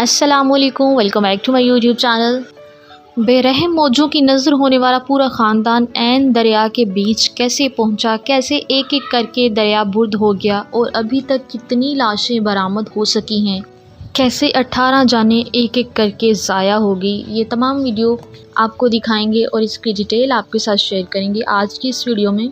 अस्सलामुअलैकुम, welcome back to my YouTube channel. बेरहम मौजों की नज़र होने वाला पूरा ख़ानदान ऐन दरिया के बीच कैसे पहुंचा, कैसे एक एक करके दरिया बुर्द हो गया और अभी तक कितनी लाशें बरामद हो सकी हैं, कैसे 18 जानें एक एक करके ज़ाया हो गई, ये तमाम वीडियो आपको दिखाएंगे और इसकी डिटेल आपके साथ शेयर करेंगे आज की इस वीडियो में।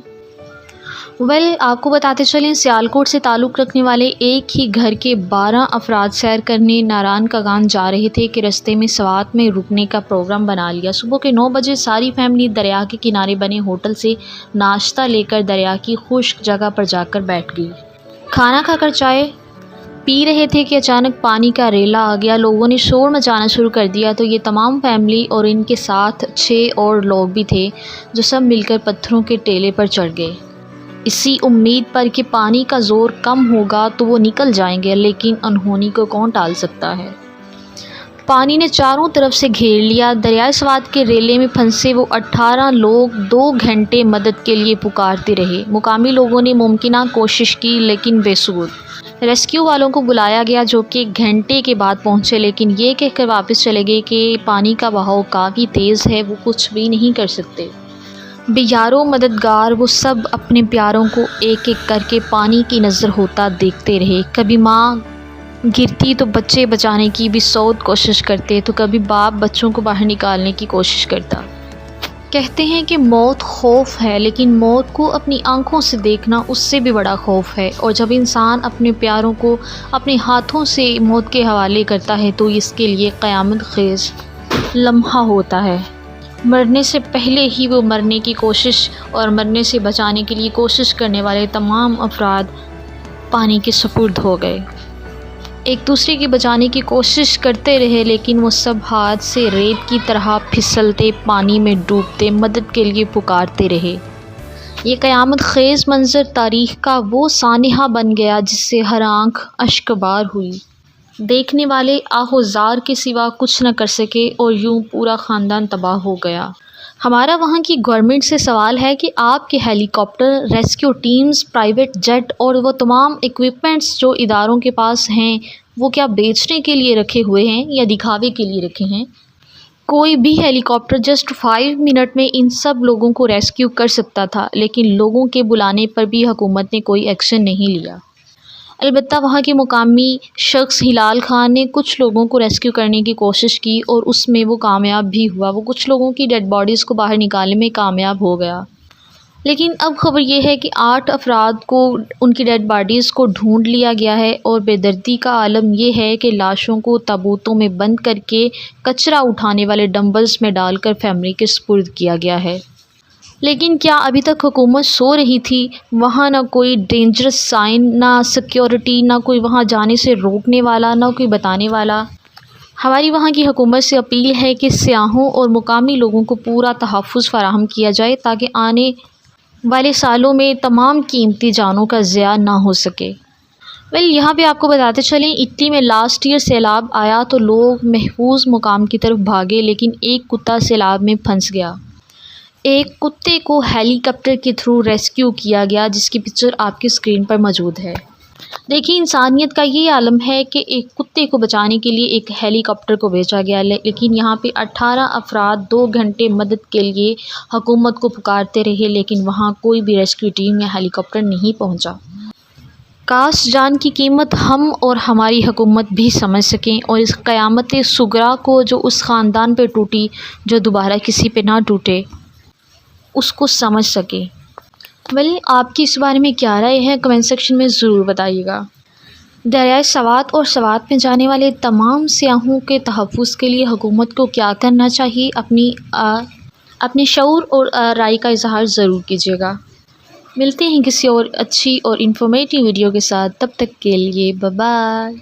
आपको बताते चलें, सियालकोट से ताल्लुक़ रखने वाले एक ही घर के 12 अफराद सैर करने नारान कगान जा रहे थे कि रास्ते में स्वात में रुकने का प्रोग्राम बना लिया। सुबह के 9 बजे सारी फैमिली दरिया के किनारे बने होटल से नाश्ता लेकर दरिया की खुश्क जगह पर जाकर बैठ गई। खाना खाकर चाय पी रहे थे कि अचानक पानी का रेला आ गया। लोगों ने शोर मचाना शुरू कर दिया तो ये तमाम फैमिली और इनके साथ 6 और लोग भी थे जो सब मिलकर पत्थरों के टेले पर चढ़ गए, इसी उम्मीद पर कि पानी का ज़ोर कम होगा तो वो निकल जाएंगे, लेकिन अनहोनी को कौन टाल सकता है। पानी ने चारों तरफ से घेर लिया। दरियाए स्वात के रेले में फंसे वो 18 लोग 2 घंटे मदद के लिए पुकारते रहे। मुकामी लोगों ने मुमकिन कोशिश की लेकिन बेसुध। रेस्क्यू वालों को बुलाया गया जो कि 1 घंटे के बाद पहुंचे, लेकिन ये कहकर वापस चले गए कि पानी का बहाव काफ़ी तेज़ है, वो कुछ भी नहीं कर सकते। बेयारो मददगार वो सब अपने प्यारों को एक एक करके पानी की नज़र होता देखते रहे। कभी माँ गिरती तो बच्चे बचाने की भी सौत कोशिश करते, तो कभी बाप बच्चों को बाहर निकालने की कोशिश करता। कहते हैं कि मौत खौफ है, लेकिन मौत को अपनी आंखों से देखना उससे भी बड़ा खौफ है। और जब इंसान अपने प्यारों को अपने हाथों से मौत के हवाले करता है तो इसके लिए क़यामत ख़ेज़ लम्हा होता है। मरने से पहले ही वो मरने की कोशिश और मरने से बचाने के लिए कोशिश करने वाले तमाम अफराद पानी के सुपुर्द हो गए। एक दूसरे की बचाने की कोशिश करते रहे, लेकिन वो सब हाथ से रेत की तरह फिसलते, पानी में डूबते, मदद के लिए पुकारते रहे। ये क़यामत ख़ेज़ मंज़र तारीख़ का वो सानिहा बन गया जिससे हर आँख अश्कबार हुई। देखने वाले आहोज़ार के सिवा कुछ न कर सके और यूं पूरा ख़ानदान तबाह हो गया। हमारा वहाँ की गवर्नमेंट से सवाल है कि आपके helicopter, rescue teams, private jet और वो तमाम इक्विपमेंट्स जो इदारों के पास हैं, वो क्या बेचने के लिए रखे हुए हैं या दिखावे के लिए रखे हैं? कोई भी हेलीकॉप्टर जस्ट 5 मिनट में इन सब लोगों को रेस्क्यू कर सकता था, लेकिन लोगों के बुलाने पर भी हुकूमत ने कोई एक्शन नहीं लिया। अलबत्ता वहाँ के मुकामी शख्स हिलाल खान ने कुछ लोगों को रेस्क्यू करने की कोशिश की और उसमें वो कामयाब भी हुआ। वो कुछ लोगों की डेड बॉडीज़ को बाहर निकालने में कामयाब हो गया। लेकिन अब ख़बर ये है कि 8 अफराद को उनकी डेड बॉडीज़ को ढूंढ लिया गया है और बेदर्दी का आलम यह है कि लाशों को ताबूतों में बंद करके कचरा उठाने वाले डंबल्स में डालकर फैमिली के सुपुर्द किया गया है। लेकिन क्या अभी तक हुकूमत सो रही थी? वहाँ ना कोई डेंजरस साइन, ना सिक्योरिटी, ना कोई वहाँ जाने से रोकने वाला, ना कोई बताने वाला। हमारी वहाँ की हुकूमत से अपील है कि सियाहों और मुकामी लोगों को पूरा तहफ़्फ़ुज़ फ़राहम किया जाए ताकि आने वाले सालों में तमाम कीमती जानों का ज़िया ना हो सके। यहाँ पे आपको बताते चलें, इटली में लास्ट ईयर सैलाब आया तो लोग महफूज मुकाम की तरफ भागे, लेकिन एक कुत्ता सैलाब में फंस गया। एक कुत्ते को हेलीकॉप्टर के थ्रू रेस्क्यू किया गया, जिसकी पिक्चर आपकी स्क्रीन पर मौजूद है। देखिए, इंसानियत का ये आलम है कि एक कुत्ते को बचाने के लिए एक हेलीकॉप्टर को भेजा गया, लेकिन यहाँ पे 18 अफराद 2 घंटे मदद के लिए हुकूमत को पुकारते रहे, लेकिन वहाँ कोई भी रेस्क्यू टीम या हेलीकॉप्टर नहीं पहुँचा। काश जान की कीमत हम और हमारी हुकूमत भी समझ सकें और इस क़यामत सुगरा को जो उस ख़ानदान पे टूटी, जो दोबारा किसी पे ना टूटे, उसको समझ सके। आपकी इस बारे में क्या राय है, कमेंट सेक्शन में ज़रूर बताइएगा। दरियाए स्वात और स्वात में जाने वाले तमाम सियाहों के तहफ़्फ़ुज़ के लिए हुकूमत को क्या करना चाहिए, अपनी शऊर और राय का इज़हार ज़रूर कीजिएगा। मिलते हैं किसी और अच्छी और इन्फॉर्मेटिव वीडियो के साथ, तब तक के लिए बाय बाय।